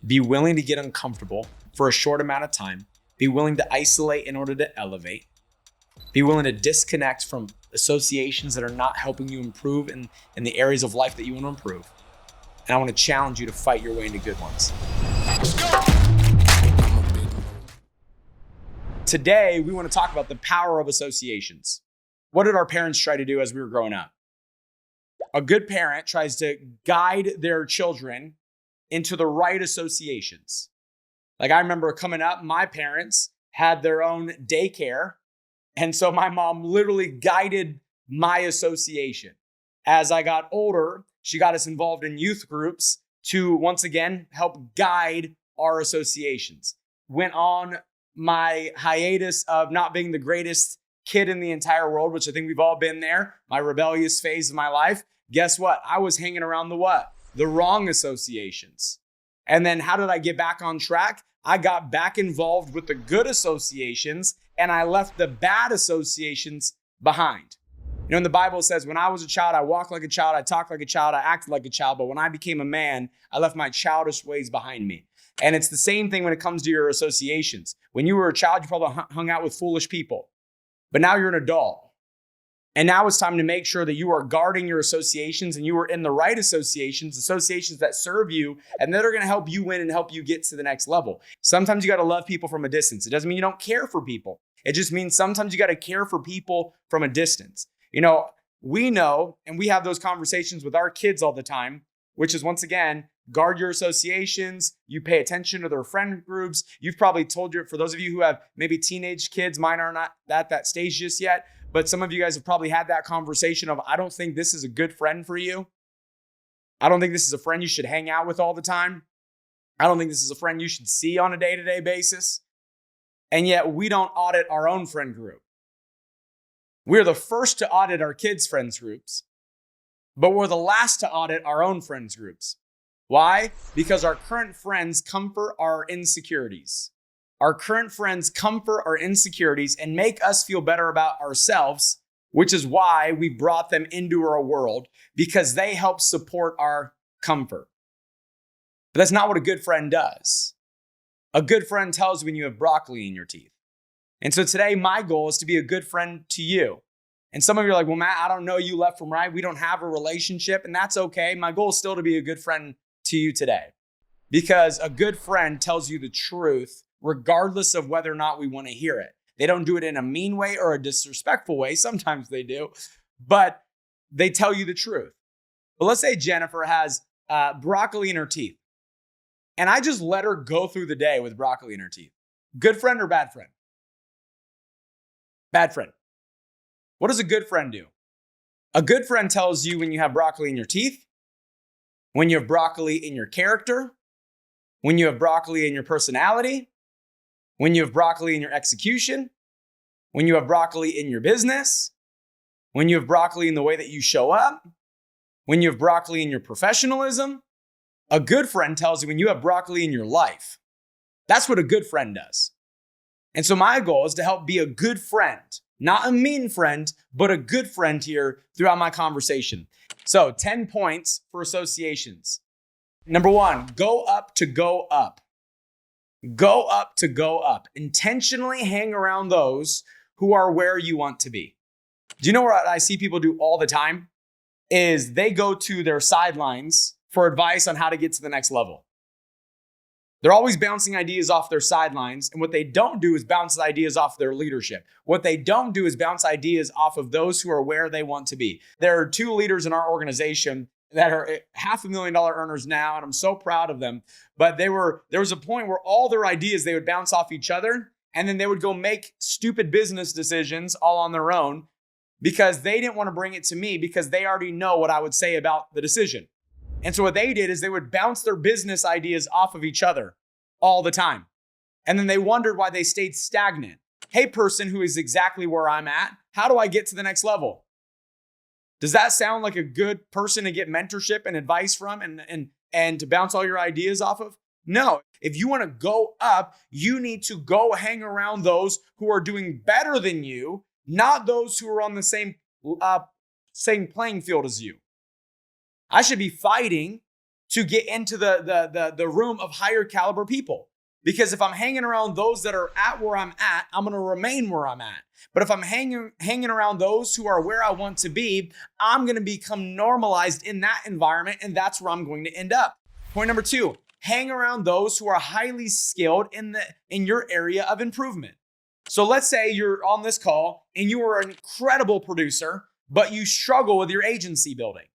Be willing to get uncomfortable for a short amount of time. Be willing to isolate in order to elevate. Be willing to disconnect from associations that are not helping you improve in the areas of life that you want to improve. And I want to challenge you to fight your way into good ones. Let's go. Today, we want to talk about the power of associations. What did our parents try to do as we were growing up? A good parent tries to guide their children into the right associations. Like I remember coming up, my parents had their own daycare. And so my mom literally guided my association. As I got older, she got us involved in youth groups to once again help guide our associations. Went on my hiatus of not being the greatest kid in the entire world, which I think we've all been there, my rebellious phase of my life. Guess what? I was hanging around the what? The wrong associations. And then how did I get back on track? I got back involved with the good associations and I left the bad associations behind. You know, in the Bible it says, when I was a child, I walked like a child, I talked like a child, I acted like a child. But when I became a man, I left my childish ways behind me. And it's the same thing when it comes to your associations. When you were a child, you probably hung out with foolish people. But now you're an adult. And now it's time to make sure that you are guarding your associations and you are in the right associations that serve you and that are going to help you win and help you get to the next level. Sometimes you got to love people from a distance. It doesn't mean you don't care for people. It just means sometimes you got to care for people from a distance. You know, we know, and we have those conversations with our kids all the time, which is once again, guard your associations. You pay attention to their friend groups. You've probably told for those of you who have maybe teenage kids, mine are not at that stage just yet, but some of you guys have probably had that conversation of, I don't think this is a good friend for you. I don't think this is a friend you should hang out with all the time. I don't think this is a friend you should see on a day-to-day basis. And yet we don't audit our own friend group. We're the first to audit our kids' friends groups, but we're the last to audit our own friends groups. Why? Because our current friends comfort our insecurities. Our current friends comfort our insecurities and make us feel better about ourselves, which is why we brought them into our world, because they help support our comfort. But that's not what a good friend does. A good friend tells you when you have broccoli in your teeth. And so today, my goal is to be a good friend to you. And some of you are like, well, Matt, I don't know you left from right. We don't have a relationship, and that's okay. My goal is still to be a good friend to you today, because a good friend tells you the truth regardless of whether or not we want to hear it. They don't do it in a mean way or a disrespectful way. Sometimes they do, but they tell you the truth. But let's say Jennifer has broccoli in her teeth, and I just let her go through the day with broccoli in her teeth. Good friend or bad friend? Bad friend. What does a good friend do? A good friend tells you when you have broccoli in your teeth, when you have broccoli in your character, when you have broccoli in your personality, when you have broccoli in your execution, when you have broccoli in your business, when you have broccoli in the way that you show up, when you have broccoli in your professionalism. A good friend tells you when you have broccoli in your life. That's what a good friend does. And so my goal is to help be a good friend, not a mean friend, but a good friend here throughout my conversation. So 10 points for associations. Number 1, go up to go up. Go up to go up. Intentionally hang around those who are where you want to be. Do you know what I see people do all the time? Is they go to their sidelines for advice on how to get to the next level. They're always bouncing ideas off their sidelines. And what they don't do is bounce ideas off their leadership. What they don't do is bounce ideas off of those who are where they want to be. There are 2 leaders in our organization that are $500,000 earners now, and I'm so proud of them. But there was a point where all their ideas, they would bounce off each other, and then they would go make stupid business decisions all on their own because they didn't want to bring it to me because they already know what I would say about the decision. And so what they did is they would bounce their business ideas off of each other all the time. And then they wondered why they stayed stagnant. Hey, person who is exactly where I'm at, how do I get to the next level? Does that sound like a good person to get mentorship and advice from and to bounce all your ideas off of? No. If you want to go up, you need to go hang around those who are doing better than you, not those who are on the same playing field as you. I should be fighting to get into the room of higher caliber people. Because if I'm hanging around those that are at where I'm at, I'm going to remain where I'm at. But if I'm hanging around those who are where I want to be, I'm going to become normalized in that environment, and that's where I'm going to end up. Point number 2, hang around those who are highly skilled in your area of improvement. So let's say you're on this call and you are an incredible producer, but you struggle with your agency building.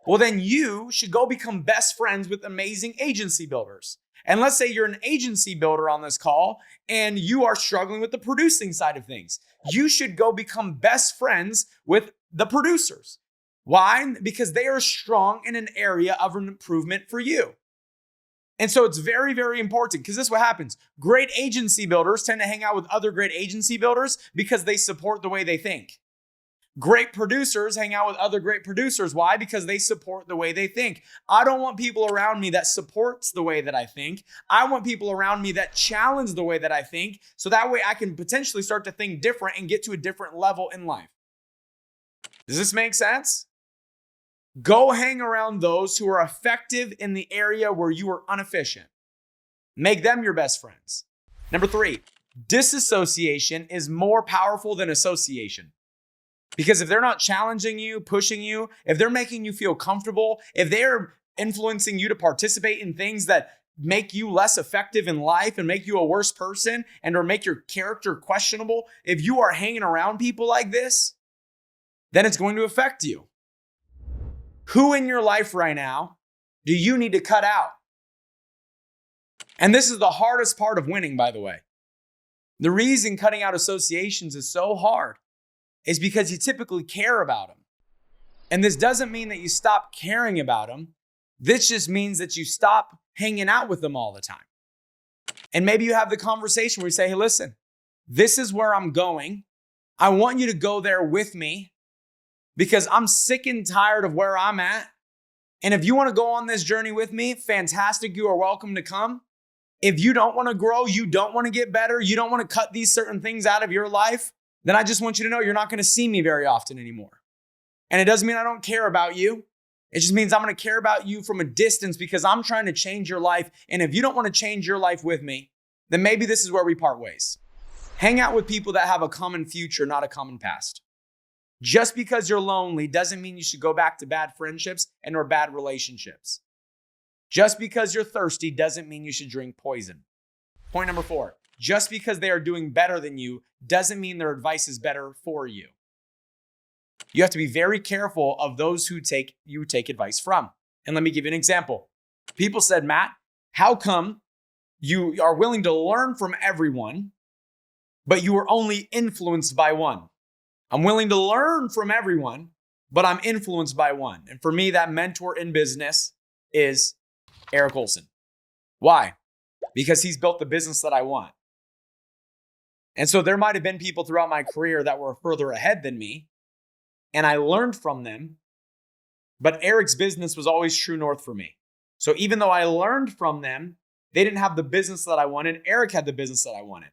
Well, then you should go become best friends with amazing agency builders. And let's say you're an agency builder on this call and you are struggling with the producing side of things. You should go become best friends with the producers. Why? Because they are strong in an area of improvement for you. And so it's very, very important, because this is what happens. Great agency builders tend to hang out with other great agency builders because they support the way they think. Great producers hang out with other great producers. Why? Because they support the way they think. I don't want people around me that supports the way that I think. I want people around me that challenge the way that I think, so that way I can potentially start to think different and get to a different level in life. Does this make sense? Go hang around those who are effective in the area where you are inefficient. Make them your best friends. Number 3, disassociation is more powerful than association. Because if they're not challenging you, pushing you, if they're making you feel comfortable, if they're influencing you to participate in things that make you less effective in life and make you a worse person and or make your character questionable, if you are hanging around people like this, then it's going to affect you. Who in your life right now do you need to cut out? And this is the hardest part of winning, by the way. The reason cutting out associations is so hard is because you typically care about them. And this doesn't mean that you stop caring about them. This just means that you stop hanging out with them all the time. And maybe you have the conversation where you say, hey, listen, this is where I'm going. I want you to go there with me because I'm sick and tired of where I'm at. And if you want to go on this journey with me, fantastic, you are welcome to come. If you don't want to grow, you don't want to get better, you don't want to cut these certain things out of your life, then I just want you to know you're not going to see me very often anymore. And it doesn't mean I don't care about you. It just means I'm going to care about you from a distance because I'm trying to change your life. And if you don't want to change your life with me, then maybe this is where we part ways. Hang out with people that have a common future, not a common past. Just because you're lonely doesn't mean you should go back to bad friendships and or bad relationships. Just because you're thirsty doesn't mean you should drink poison. Point number 4, just because they are doing better than you doesn't mean their advice is better for you. You have to be very careful of those who you take advice from. And let me give you an example. People said, Matt, how come you are willing to learn from everyone, but you are only influenced by one? I'm willing to learn from everyone, but I'm influenced by one. And for me, that mentor in business is Eric Olson. Why? Because he's built the business that I want. And so there might have been people throughout my career that were further ahead than me, and I learned from them, but Eric's business was always true north for me. So even though I learned from them, they didn't have the business that I wanted. Eric had the business that I wanted.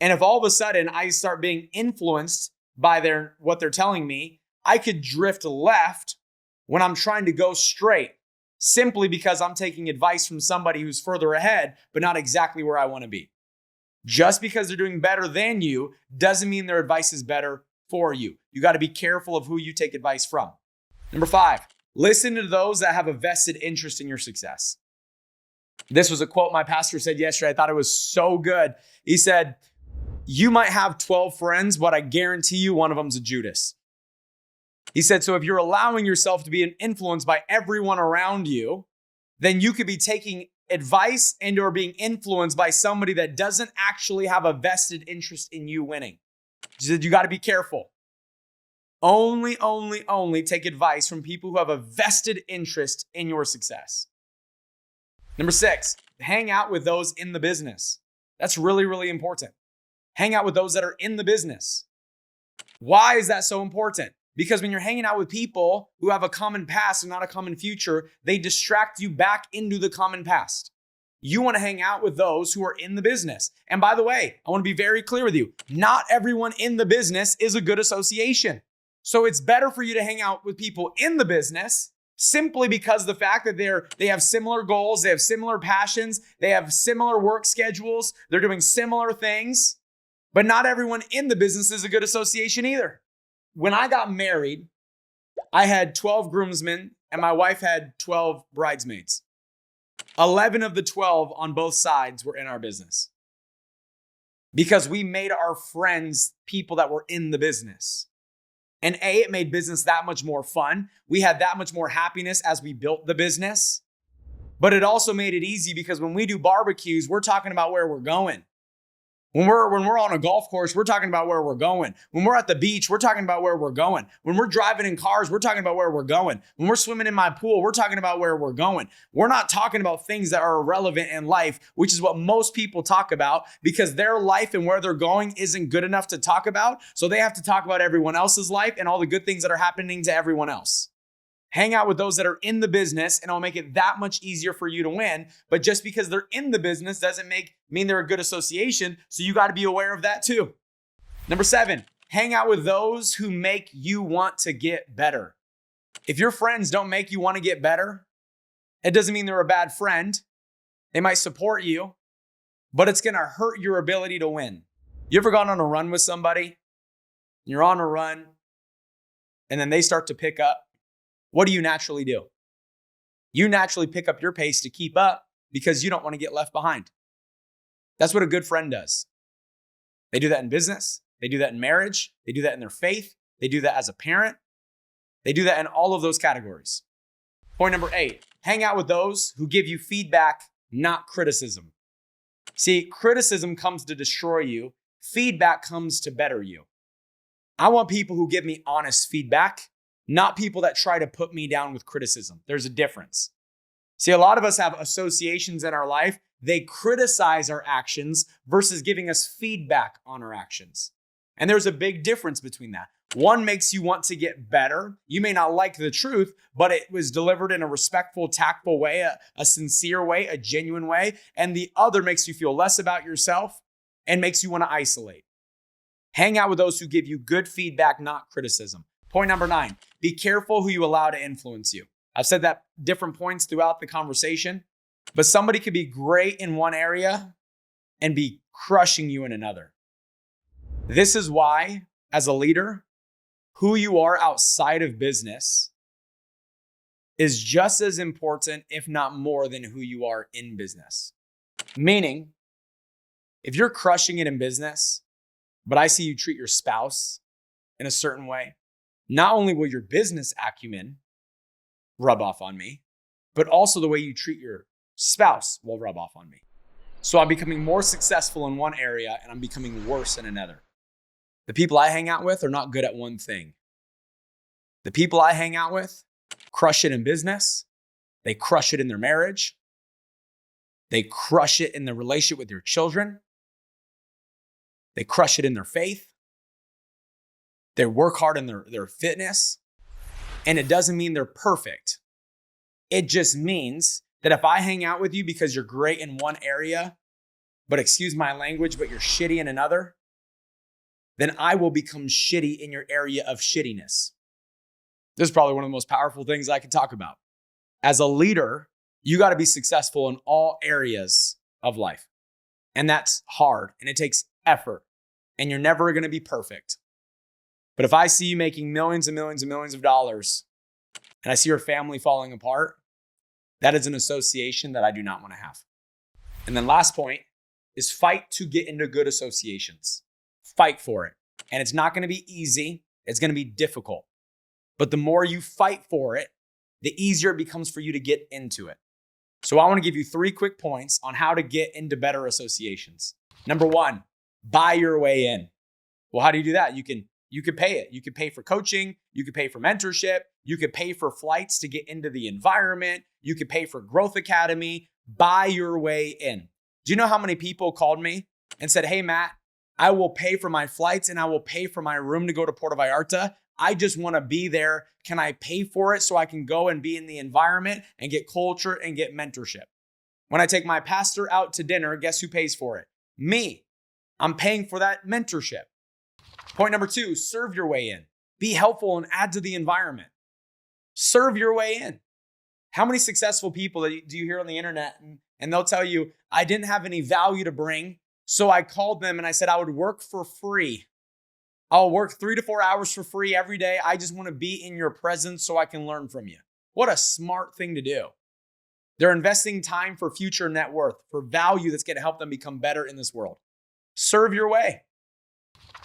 And if all of a sudden I start being influenced by what they're telling me, I could drift left when I'm trying to go straight, simply because I'm taking advice from somebody who's further ahead, but not exactly where I want to be. Just because they're doing better than you doesn't mean their advice is better for you. You got to be careful of who you take advice from. Number 5, listen to those that have a vested interest in your success. This was a quote my pastor said yesterday. I thought it was so good. He said, you might have 12 friends, but I guarantee you one of them's a Judas. He said, so if you're allowing yourself to be influenced by everyone around you, then you could be taking advice and or being influenced by somebody that doesn't actually have a vested interest in you winning. He said, you got to be careful. Only take advice from people who have a vested interest in your success. Number 6, hang out with those in the business. That's really, really important. Hang out with those that are in the business. Why is that so important? Because when you're hanging out with people who have a common past and not a common future, they distract you back into the common past. You want to hang out with those who are in the business. And by the way, I want to be very clear with you. Not everyone in the business is a good association. So it's better for you to hang out with people in the business simply because of the fact that they have similar goals, they have similar passions, they have similar work schedules, they're doing similar things, but not everyone in the business is a good association either. When I got married, I had 12 groomsmen and my wife had 12 bridesmaids. 11 of the 12 on both sides were in our business because we made our friends people that were in the business. And it made business that much more fun. We had that much more happiness as we built the business. But it also made it easy because when we do barbecues, we're talking about where we're going. When we're on a golf course, we're talking about where we're going. When we're at the beach, we're talking about where we're going. When we're driving in cars, we're talking about where we're going. When we're swimming in my pool, we're talking about where we're going. We're not talking about things that are irrelevant in life, which is what most people talk about because their life and where they're going isn't good enough to talk about. So they have to talk about everyone else's life and all the good things that are happening to everyone else. Hang out with those that are in the business and it'll make it that much easier for you to win. But just because they're in the business doesn't mean they're a good association. So you got to be aware of that too. Number 7, hang out with those who make you want to get better. If your friends don't make you want to get better, it doesn't mean they're a bad friend. They might support you, but it's going to hurt your ability to win. You ever gone on a run with somebody? You're on a run and then they start to pick up. What do you naturally do? You naturally pick up your pace to keep up because you don't want to get left behind. That's what a good friend does. They do that in business. They do that in marriage. They do that in their faith. They do that as a parent. They do that in all of those categories. Point number 8, hang out with those who give you feedback, not criticism. See, criticism comes to destroy you. Feedback comes to better you. I want people who give me honest feedback, not people that try to put me down with criticism. There's a difference. See, a lot of us have associations in our life. They criticize our actions versus giving us feedback on our actions. And there's a big difference between that. One makes you want to get better. You may not like the truth, but it was delivered in a respectful, tactful way, a sincere way, a genuine way. And the other makes you feel less about yourself and makes you want to isolate. Hang out with those who give you good feedback, not criticism. Point number 9, be careful who you allow to influence you. I've said that different points throughout the conversation, but somebody could be great in one area and be crushing you in another. This is why, as a leader, who you are outside of business is just as important, if not more, than who you are in business. Meaning, if you're crushing it in business, but I see you treat your spouse in a certain way, not only will your business acumen rub off on me, but also the way you treat your spouse will rub off on me. So I'm becoming more successful in one area and I'm becoming worse in another. The people I hang out with are not good at one thing. The people I hang out with crush it in business. They crush it in their marriage. They crush it in the relationship with their children. They crush it in their faith. They work hard in their fitness. And it doesn't mean they're perfect. It just means that if I hang out with you because you're great in one area, but excuse my language, but you're shitty in another, then I will become shitty in your area of shittiness. This is probably one of the most powerful things I could talk about. As a leader, you got to be successful in all areas of life. And that's hard and it takes effort and you're never going to be perfect. But if I see you making millions and millions and millions of dollars and I see your family falling apart, that is an association that I do not want to have. And then last point is fight to get into good associations. Fight for it. And it's not going to be easy. It's going to be difficult. But the more you fight for it, the easier it becomes for you to get into it. So I want to give you 3 quick points on how to get into better associations. Number 1, buy your way in. Well, how do you do that? You could pay it. You could pay for coaching. You could pay for mentorship. You could pay for flights to get into the environment. You could pay for Growth Academy. Buy your way in. Do you know how many people called me and said, hey, Matt, I will pay for my flights and I will pay for my room to go to Puerto Vallarta. I just want to be there. Can I pay for it so I can go and be in the environment and get culture and get mentorship? When I take my pastor out to dinner, guess who pays for it? Me. I'm paying for that mentorship. Point number 2, serve your way in. Be helpful and add to the environment. Serve your way in. How many successful people do you hear on the internet and they'll tell you, I didn't have any value to bring, so I called them and I said I would work for free. I'll work 3 to 4 hours for free every day. I just want to be in your presence so I can learn from you. What a smart thing to do. They're investing time for future net worth, for value that's going to help them become better in this world. Serve your way.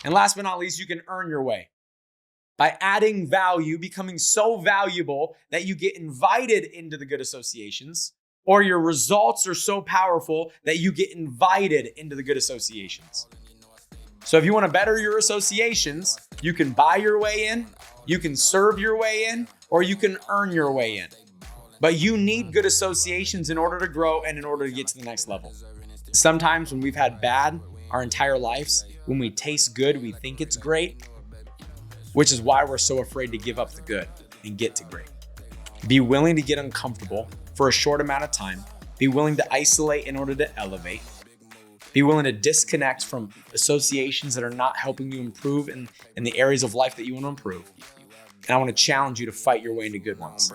And last but not least, you can earn your way by adding value, becoming so valuable that you get invited into the good associations, or your results are so powerful that you get invited into the good associations. So if you want to better your associations, you can buy your way in, you can serve your way in, or you can earn your way in. But you need good associations in order to grow and in order to get to the next level. Sometimes when we've had bad our entire lives, when we taste good, we think it's great, which is why we're so afraid to give up the good and get to great. Be willing to get uncomfortable for a short amount of time. Be willing to isolate in order to elevate. Be willing to disconnect from associations that are not helping you improve in the areas of life that you want to improve. And I want to challenge you to fight your way into good ones.